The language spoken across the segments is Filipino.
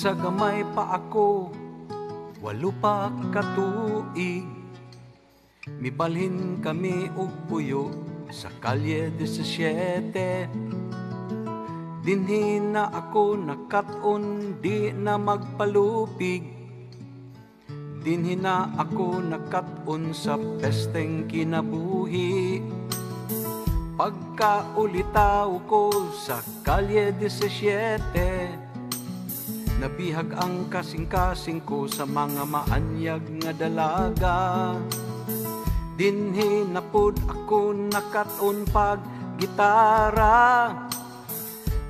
Sa gamay pa ako, 8 pa katuig, mibalhin kami og puyo sa kalye 17. Dinhi na ako nakat-on, di na magpalupig. Dinhi na ako nakat-on sa pesteng kinabuhi. Pagkaulitaw ko sa kalye 17, nabihag ang kasing-kasing ko sa mga maanyag nga dalaga. Dinhi na pud ako nakat-on pag gitara.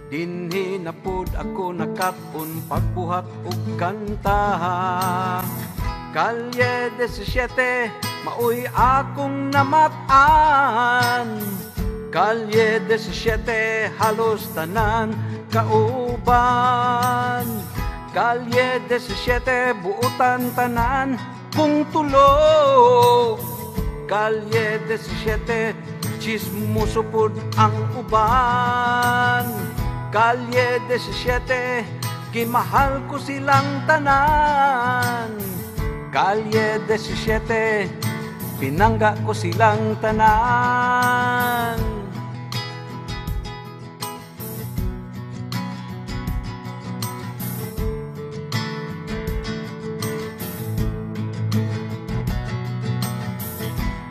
Dinhi na pud ako nakat-on pagbuhat og kanta. Kalye 17, maoy akong namatan. Kalye 17, halos tanan kauban. Kalye 17, buutan tanan kung tulog. Kalye 17, chismoso pud ang uban. Kalye 17, gimahal ko silang tanan. Kalye 17, pinangga ko silang tanan.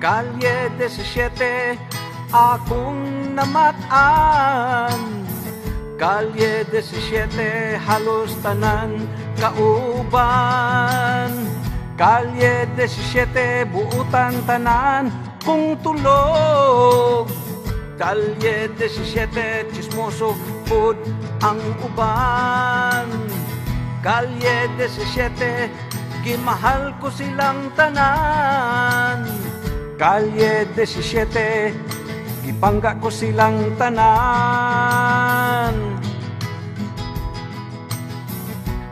Kalye 17, akong namatan. Kalye 17, halos tanan kauban. Kalye 17, buutan tanan kung tulog. Kalye 17, chismoso pud ang uban. Kalye 17, gimahal ko silang tanan. Kalye 17, gipangga ko silang tanan.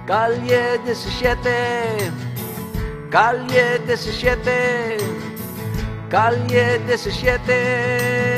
Kalye 17, Kalye 17, Kalye 17.